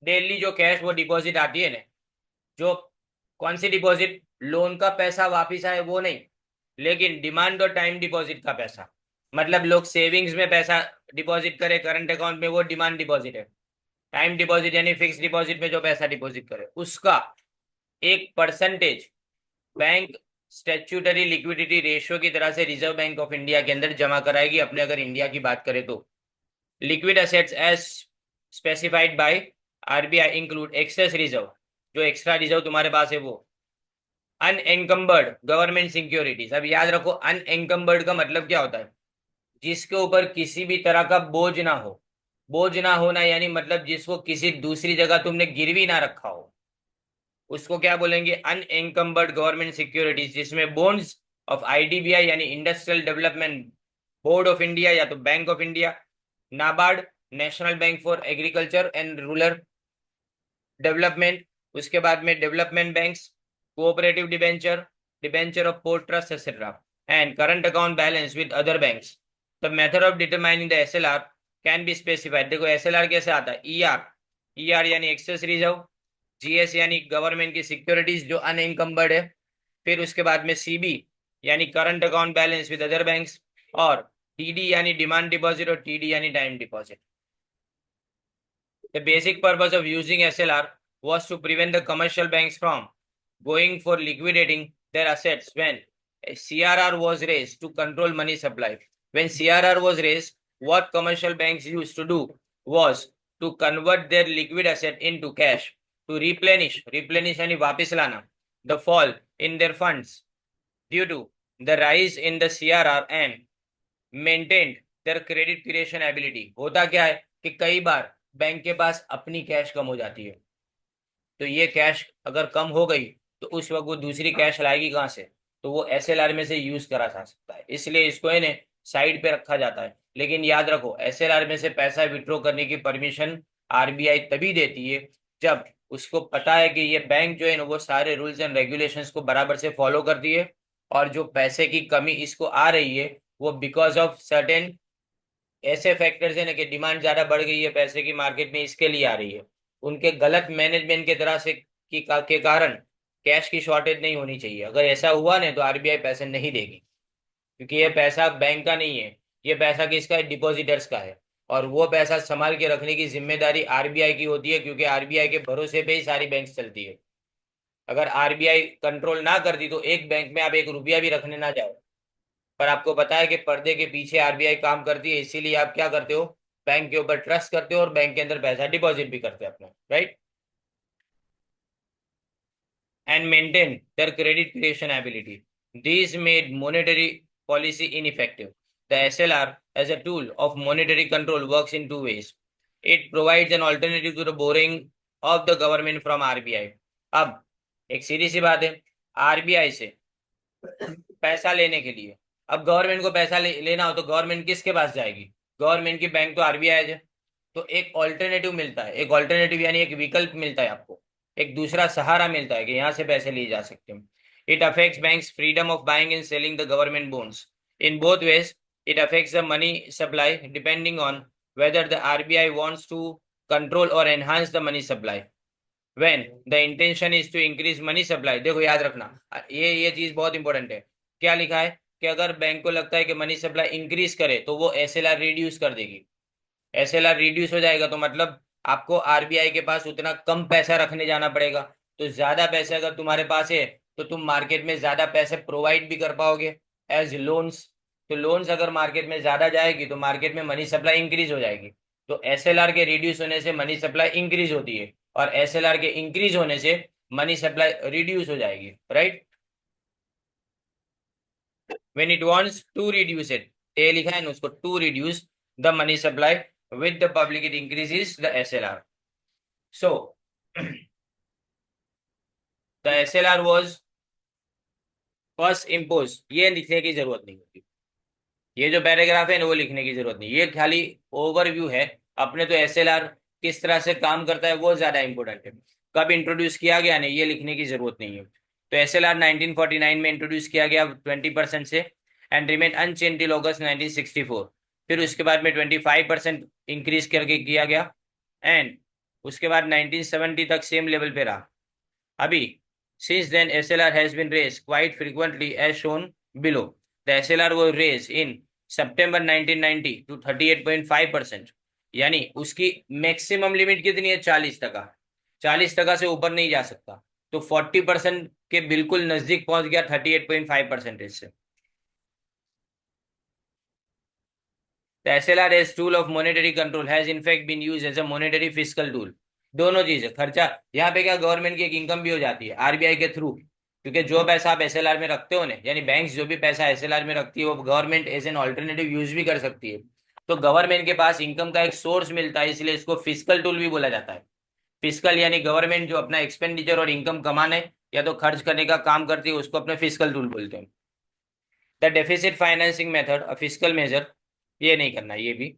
डेली जो कैश वो डिपॉजिट आती है ना, जो कौन सी डिपॉजिट, लोन का पैसा वापिस आए वो नहीं, लेकिन डिमांड और टाइम डिपॉजिट का पैसा, मतलब लोग सेविंग्स में पैसा डिपॉजिट करे करंट अकाउंट में, वो डिमांड डिपॉजिट है। टाइम डिपॉजिट यानी फिक्स डिपॉजिट में जो पैसा डिपॉजिट करे उसका एक percentage bank statutory liquidity ratio की तरह से रिजर्व बैंक ऑफ इंडिया के अंदर जमा कराएगी। अपने अगर इंडिया की बात करें तो liquid assets as specified by RBI include excess reserve, जो एक्स्ट्रा रिजर्व तुम्हारे पास है वो, अनएंकम्बर्ड गवर्नमेंट सिक्योरिटीज। अब याद रखो अनएंकम्बर्ड का मतलब क्या होता है, जिसके ऊपर किसी भी तरह का बोझ ना हो। बोझ ना होना यानी मतलब जिसको किसी दूसरी जगह तुमने गिरवी ना रखा हो, उसको क्या बोलेंगे, अनएंकम्बर्ड गवर्नमेंट सिक्योरिटीज, जिसमें बॉन्ड्स ऑफ आईडीबीआई यानी industrial development board of India या तो bank of India, NABARD national bank for agriculture and rural development, उसके बाद में development banks, cooperative debenture, debenture of port trust etcetera, and current account balance with other banks. The method of determining the SLR can be specified. देखो SLR कैसे आता है, ER, ER यानी access reserve, GS यानी government की securities जो अनइंकम्बर्ड है, फिर उसके बाद में सीबी यानी current account balance with other banks, और टीडी यानी डिमांड डिपॉजिट, और टीडी यानी time deposit. The basic purpose of using SLR was to prevent the commercial banks from going for liquidating their assets when a CRR was raised to control money supply. When CRR was raised, what commercial banks used to do was to convert their liquid asset into cash to replenish यानी वापिस लाना, the fall in their funds due to the rise in the CRR and maintained their credit creation ability। होता क्या है कि कई बार bank के पास अपनी कैश कम हो जाती है, तो ये कैश अगर कम हो गई तो उस वक्त वो दूसरी कैश लाएगी कहाँ से, तो वो एसएलआर में से यूज करा जा सकता है, इसलिए इसको इन्हें साइड पे रखा जाता है। लेकिन याद रखो एसएलआर में से पैसा विड्रॉ करने की परमिशन आरबीआई तभी देती है जब उसको पता है कि ये बैंक जो है ना वो सारे रूल्स एंड रेगुलेशंस को बराबर से फॉलो करती है, और जो पैसे की कमी इसको आ रही है वो बिकॉज ऑफ सर्टेन ऐसे फैक्टर्स है ना कि डिमांड ज्यादा बढ़ गई है पैसे की मार्केट में, इसके लिए आ रही है। उनके गलत मैनेजमेंट के तरह से के कारण कैश की शॉर्टेज नहीं होनी चाहिए। अगर ऐसा हुआ ना तो आरबीआई पैसे नहीं देगी, क्योंकि ये पैसा बैंक का नहीं है, ये पैसा किसका है, डिपॉजिटर्स का है, और वो पैसा संभाल के रखने की जिम्मेदारी आरबीआई की होती है, क्योंकि आरबीआई के भरोसे पे ही सारी बैंक चलती है। अगर आरबीआई कंट्रोल ना करती तो एक बैंक में आप एक रुपया भी रखने ना जाओ, पर आपको पता है कि पर्दे के पीछे आरबीआई काम करती है, इसीलिए आप क्या करते हो, बैंक के ऊपर ट्रस्ट करते हो और बैंक के अंदर पैसा डिपॉजिट भी करते हो अपना, right, and maintain their credit creation ability. These made monetary policy ineffective. The SLR as a tool of monetary control works in two ways. It provides an alternative to the borrowing of the government from RBI. अब एक सीधी सी बात है, RBI से पैसा लेने के लिए, अब गवर्नमेंट को पैसा लेना हो तो गवर्नमेंट किसके पास जाएगी, गवर्नमेंट की बैंक तो आरबीआई है। तो एक ऑल्टरनेटिव मिलता है, एक ऑल्टरनेटिव यानी एक विकल्प मिलता है आपको, एक दूसरा सहारा मिलता है कि यहाँ से पैसे लिए जा सकते हैं। It affects banks freedom of buying and selling the government bonds in both ways. It affects the money supply depending on whether the RBI wants to control or enhance the money supply. When the intention is to increase money supply, देखो याद रखना, ये चीज बहुत important है। क्या लिखा है कि अगर बैंक को लगता है कि मनी सप्लाई इंक्रीज करे तो वो एसएलआर रिड्यूस कर देगी। एसएलआर रिड्यूस हो जाएगा तो मतलब आपको आरबीआई के पास उतना कम पैसा रखने जाना पड़ेगा। तो ज्यादा पैसे अगर तुम्हारे पास है तो तुम मार्केट में ज्यादा पैसे प्रोवाइड भी कर पाओगे एज लोन्स। तो लोन्स अगर मार्केट में ज्यादा जाएगी तो मार्केट में मनी सप्लाई इंक्रीज हो जाएगी। तो एसएलआर के रिड्यूस होने से मनी सप्लाई इंक्रीज होती है और एसएलआर के इंक्रीज होने से मनी सप्लाई रिड्यूस हो जाएगी, right. When it wants to reduce it, ये लिखा है ना उसको, to reduce the money supply with the public it increases the SLR. So the SLR was first imposed, ये लिखने की जरूरत नहीं होती, ये जो पैराग्राफ है ना वो लिखने की जरूरत नहीं, ये खाली ओवरव्यू है। अपने तो एसएलआर किस तरह से काम करता है वो ज्यादा इंपॉर्टेंट है, कब इंट्रोड्यूस किया गया नहीं ये लिखने की जरूरत नहीं है। तो एसएलआर 1949 में इंट्रोड्यूस किया गया 20% से and remain unchange till August 1964। फिर उसके बाद में 25% इंक्रीज करके किया गया एंड उसके बाद 1970 तक सेम लेवल पे रहा। अभी since then SLR has been raised quite frequently as shown below. The SLR was raised in September 1990 to 38.5%, यानी उसकी मैक्सिमम लिमिट कितनी है, 40%। 40% से ऊपर नहीं जा सकता, तो 40% के बिल्कुल नजदीक पहुंच गया 38.5% से। The SLR as tool of monetary control has in fact been used as a monetary fiscal tool. दोनों चीज है, खर्चा यहाँ पे क्या गवर्नमेंट की एक इनकम भी हो जाती है आरबीआई के थ्रू, क्योंकि जो पैसा आप एसएलआर में रखते हो ना, यानी बैंक्स जो भी पैसा एसएलआर में रखती है वो government as an alternative use भी कर सकती है। तो गवर्नमेंट के पास इनकम का एक सोर्स मिलता है, इसलिए इसको फिस्कल टूल भी बोला जाता है। फिस्कल यानी गवर्नमेंट जो अपना एक्सपेंडिचर और इनकम कमाने या तो खर्च करने का काम करती है उसको अपने फिस्कल टूल बोलते हैं। The deficit financing method a fiscal measure, ये नहीं करना ये भी।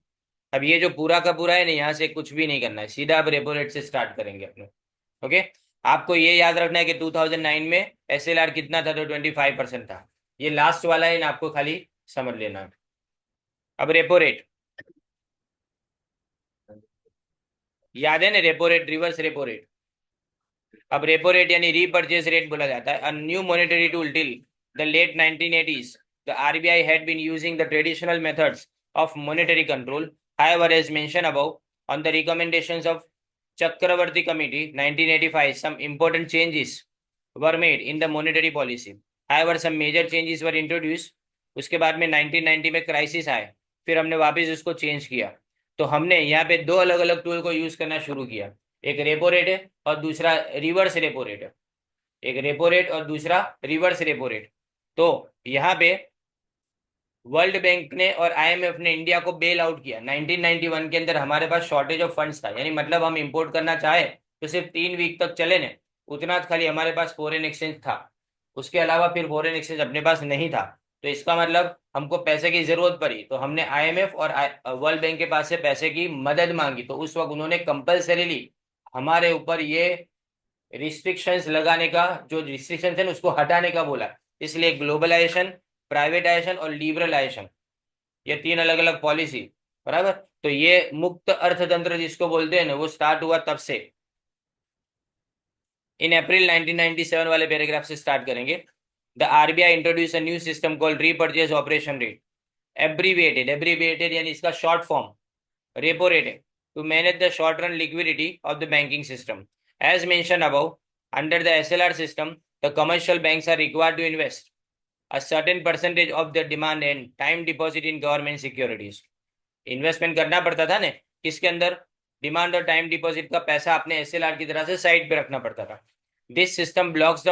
अब ये जो पूरा का पूरा है ना यहाँ से कुछ भी नहीं करना है, सीधा आप रेपो रेट से स्टार्ट करेंगे अपने। ओके, आपको ये याद रखना है कि 2009 में एसएलआर कितना था, तो 25% था। ये लास्ट वाला है ना, आपको खाली समझ लेना है। अब रेपो रेट याद है ना, repo rate reverse repo rate. अब रेपो रेट यानी रीपर्चेज रेट बोला जाता है। A new monetary tool till the late 1980s the RBI had been using the traditional methods of monetary control. However, as mentioned above, on the recommendations of Chakravarti Committee 1985, some important changes were made in the monetary policy. However, some major changes were introduced. उसके बाद में 1990 में crisis आए, फिर हमने वापस उसको change किया। तो हमने यहाँ पे दो अलग अलग टूल को यूज करना शुरू किया, एक रेपो रेट है और दूसरा रिवर्स रेपो रेट है। एक रेपो रेट और दूसरा रिवर्स रेपो रेट। तो यहाँ पे वर्ल्ड बैंक ने और आईएमएफ ने इंडिया को बेल आउट किया 1991 के अंदर। हमारे पास शॉर्टेज ऑफ फंड्स था, यानी मतलब हम इंपोर्ट करना चाहे तो सिर्फ 3 वीक तक चले ने, उतना खाली हमारे पास फॉरेन एक्सचेंज था, उसके अलावा फिर फॉरेन एक्सचेंज अपने पास नहीं था। तो इसका मतलब हमको पैसे की जरूरत पड़ी तो हमने आईएमएफ और वर्ल्ड बैंक के पास से पैसे की मदद मांगी। तो उस वक्त उन्होंने कंपल्सरीली हमारे ऊपर ये रिस्ट्रिक्शंस लगाने का, जो रिस्ट्रिक्शंस है उसको हटाने का बोला। इसलिए ग्लोबलाइजेशन, प्राइवेटाइजेशन और लिबरलाइजेशन, ये 3 अलग अलग पॉलिसी, बराबर। तो ये मुक्त अर्थतंत्र जिसको बोलते हैं ना वो स्टार्ट हुआ तब से। इन अप्रैल 1997 वाले पैराग्राफ से स्टार्ट करेंगे। The RBI introduce a new system called repurchase operation rate, abbreviated, abbreviated यानी इसका शॉर्ट फॉर्म रेपो रेट है, to manage the short run liquidity of the banking system. As mention above, Under the SLR system, the commercial banks are required to invest a certain percentage of their demand and time deposit in government securities. Investment करना पड़ता था ना किसके अंदर, demand और time deposit का पैसा अपने एसएलआर की तरह से साइड पे रखना पड़ता था. This system blocks the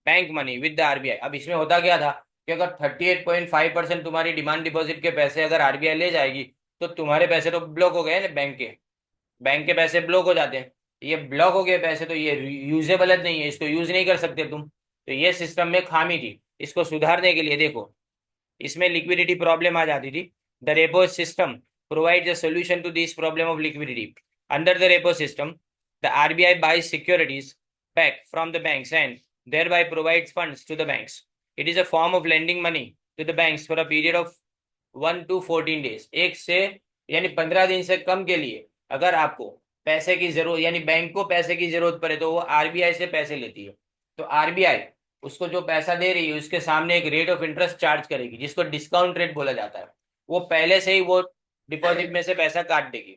bank money with the RBI. अब इसमें होता क्या था कि अगर 38.5% तुम्हारी डिमांड डिपॉजिट के पैसे अगर आरबीआई ले जाएगी तो तुम्हारे पैसे तो ब्लॉक हो गए ना, बैंक के पैसे ब्लॉक हो जाते हैं. ये ब्लॉक हो गए पैसे तो ये यूजेबल नहीं है, इसको यूज नहीं कर सकते तुम. तो ये सिस्टम में खामी थी. इसको सुधारने के लिए देखो इसमें लिक्विडिटी प्रॉब्लम आ जाती थी. The repo system provides a solution to this problem of liquidity. Under the repo system, the RBI buys securities back from the banks and thereby provides funds to the banks. It is a form of lending money to the banks for a period of 1 to 14 days. एक से यानी 15 दिन से कम के लिए अगर आपको पैसे की जरूरत यानी बैंक को पैसे की जरूरत पड़े तो वो आरबीआई से पैसे लेती है. तो आरबीआई उसको जो पैसा दे रही है उसके सामने एक रेट ऑफ इंटरेस्ट चार्ज करेगी जिसको डिस्काउंट रेट बोला जाता है. वो पहले से ही वो डिपॉजिट में से पैसा काट देगी.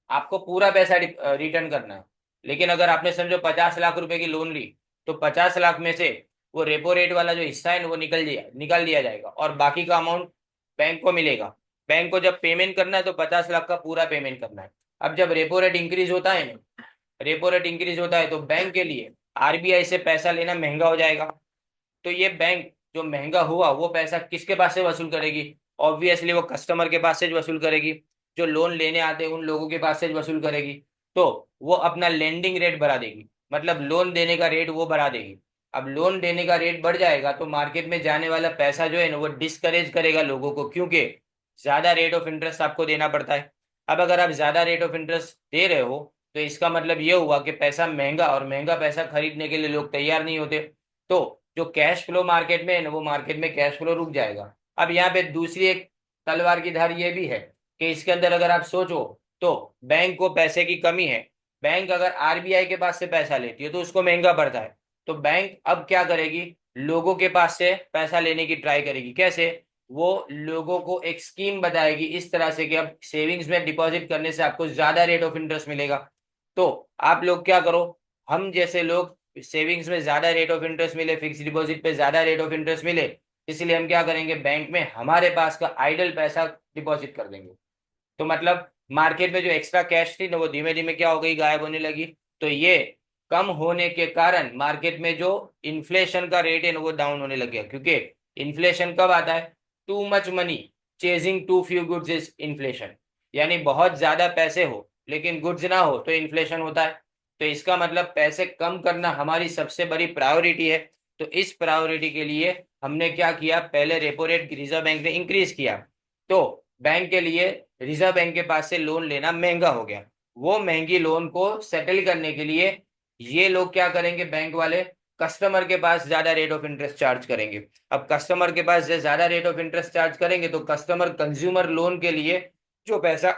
आपको पूरा पैसा रिटर्न करना है. लेकिन अगर आपने समझो 50 लाख रुपए की लोन ली तो 50 लाख में से वो रेपो रेट वाला जो हिस्सा है वो निकाल दिया जाएगा और बाकी का अमाउंट बैंक को मिलेगा. बैंक को जब पेमेंट करना है तो 50 लाख का पूरा पेमेंट करना है. अब जब रेपो रेट इंक्रीज होता है तो बैंक के लिए आरबीआई से पैसा लेना महंगा हो जाएगा. तो ये बैंक जो महंगा हुआ वो पैसा किसके पास से वसूल करेगी? ऑब्वियसली वो कस्टमर के पास से वसूल करेगी, जो लोन लेने आते हैं उन लोगों के पास से वसूल करेगी. तो वो अपना लेंडिंग रेट बढ़ा देगी, मतलब लोन देने का रेट वो बढ़ा देगी. अब लोन देने का रेट बढ़ जाएगा तो मार्केट में जाने वाला पैसा जो है ना वो डिस्करेज करेगा लोगों को, क्योंकि ज्यादा रेट ऑफ इंटरेस्ट आपको देना पड़ता है. अब अगर आप ज्यादा रेट ऑफ इंटरेस्ट दे रहे हो तो इसका मतलब ये हुआ कि पैसा महंगा, और महंगा पैसा खरीदने के लिए लोग तैयार नहीं होते. तो जो कैश फ्लो मार्केट में है ना वो मार्केट में कैश फ्लो रुक जाएगा. अब यहाँ पे दूसरी एक तलवार की धार ये भी है कि इसके अंदर अगर आप सोचो तो बैंक को पैसे की कमी है. बैंक अगर आरबीआई के पास से पैसा लेती है तो उसको महंगा पड़ता है. तो बैंक अब क्या करेगी, लोगों के पास से पैसा लेने की ट्राई करेगी. कैसे? वो लोगों को एक स्कीम बताएगी इस तरह से कि अब सेविंग्स में डिपॉजिट करने से आपको ज्यादा रेट ऑफ इंटरेस्ट मिलेगा. तो आप लोग क्या करो, हम जैसे लोग सेविंग्स में ज्यादा रेट ऑफ इंटरेस्ट मिले, फिक्स डिपॉजिट पे ज्यादा रेट ऑफ इंटरेस्ट मिले, इसलिए हम क्या करेंगे, बैंक में हमारे पास का आइडल पैसा डिपॉजिट कर देंगे. तो मतलब मार्केट में जो एक्स्ट्रा कैश थी ना वो धीमे धीमे क्या हो गई, गायब होने लगी. तो ये कम होने के कारण मार्केट में जो इन्फ्लेशन का रेट है ना वो डाउन होने लग गया. क्योंकि इन्फ्लेशन कब आता है? Too much money chasing too few goods is inflation. यानी बहुत ज्यादा पैसे हो लेकिन गुड्स ना हो तो इन्फ्लेशन होता है. तो इसका मतलब पैसे कम करना हमारी सबसे बड़ी प्रायोरिटी है. तो इस प्रायोरिटी के लिए हमने क्या किया, पहले रेपो रेट रिजर्व बैंक ने इंक्रीज किया. तो बैंक के लिए रिजर्व बैंक के पास से लोन लेना महंगा हो गया. वो महंगी लोन को सेटल करने के लिए ये लोग क्या करेंगे, बैंक वाले कस्टमर के पास ज्यादा रेट ऑफ इंटरेस्ट चार्ज करेंगे. अब कस्टमर के पास ज्यादा रेट ऑफ इंटरेस्ट चार्ज करेंगे तो कस्टमर कंज्यूमर लोन के लिए जो पैसा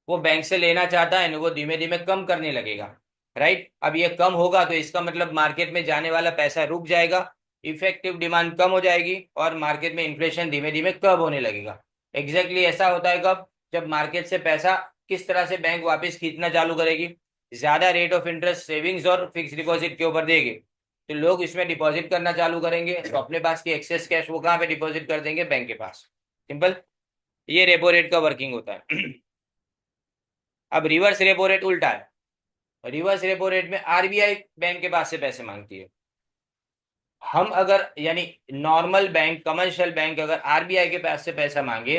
वो बैंक से लेना चाहता है ना वो धीमे धीमे कम करने लगेगा. राइट? अब ये कम होगा तो इसका मतलब मार्केट में जाने वाला पैसा रुक जाएगा, इफेक्टिव डिमांड कम हो जाएगी और मार्केट में इन्फ्लेशन धीमे धीमे कम होने लगेगा. एग्जैक्टली ऐसा होता है कब, जब मार्केट से पैसा किस तरह से बैंक वापस खींचना चालू करेगी, ज्यादा रेट ऑफ इंटरेस्ट सेविंग्स और फिक्स डिपॉजिट के ऊपर देगी तो लोग इसमें डिपॉजिट करना चालू करेंगे. तो अपने पास की एक्सेस कैश वो कहाँ पे डिपॉजिट कर देंगे, बैंक के पास. सिंपल. ये रेपो रेट का वर्किंग होता है. अब रिवर्स रेपो रेट उल्टा है. रिवर्स रेपो रेट में आरबीआई बैंक के पास से पैसे मांगती है. हम अगर यानी नॉर्मल बैंक, कमर्शियल बैंक अगर आरबीआई के पास से पैसा मांगे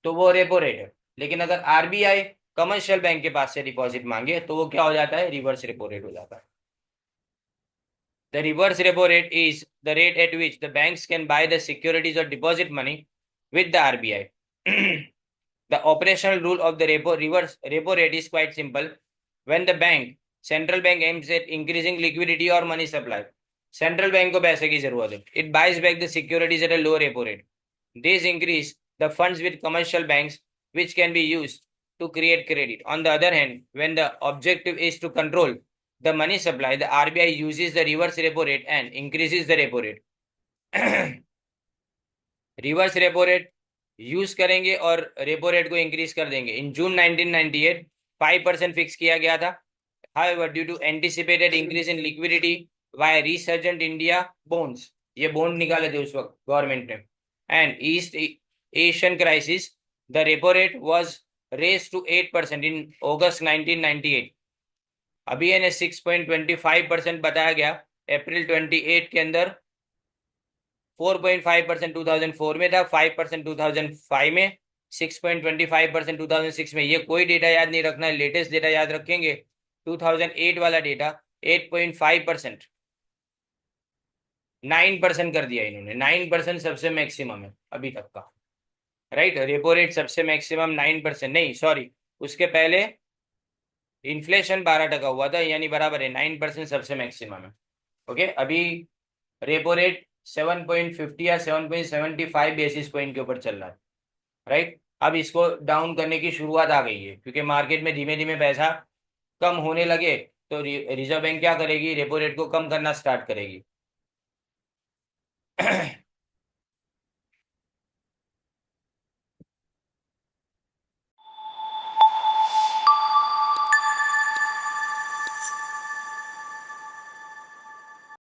तो वो रेपो रेट है. लेकिन अगर आरबीआई कमर्शियल बैंक के पास से डिपॉजिट मांगे तो वो क्या हो जाता है, रिवर्स रेपो रेट हो जाता है. The reverse repo rate is the rate at which the banks can buy the securities or deposit money with the RBI. The operational rule of the reverse repo rate is quite simple. When the central bank aims at increasing liquidity or money supply, central bank को पैसे की जरूरत है. It buys back the securities at a low repo rate. This increase the funds with commercial banks, which can be used to create credit. On the other hand, when the objective is to control the money supply, the RBI uses the reverse repo rate and increases the repo rate. Reverse repo rate use करेंगे और repo rate को increase कर देंगे. इन जून 1998 5% fix किया गया था However, due to anticipated increase in liquidity via resurgent India bonds, ये bond निकाले थे उस वक्त गवर्नमेंट ने, and East Asian crisis, the repo rate was raise to 8% in August 1998। अभी इन्हें 6.25% बताया गया अप्रैल 28 के अंदर। 4.5% 2004 में था, 5% 2005 में, 6.25% 2006 में। ये कोई डेटा याद नहीं रखना है, लेटेस्ट डेटा याद रखेंगे 2008 वाला डेटा 8.5%, 9% कर दिया इन्होंने। 9% सबसे मैक्सिमम है अभी तक का, राइट। रेपो रेट सबसे मैक्सिमम 9%, नहीं सॉरी, उसके पहले इन्फ्लेशन 12% हुआ था, यानी बराबर है 9% सबसे मैक्सिमम है। ओके, अभी रेपो रेट 7.50 या 7.75 बेसिस पॉइंट के ऊपर चल रहा है, राइट। अब इसको डाउन करने की शुरुआत आ गई है, क्योंकि मार्केट में धीमे धीमे पैसा कम होने लगे तो रिजर्व बैंक क्या करेगी, रेपो रेट को कम करना स्टार्ट करेगी।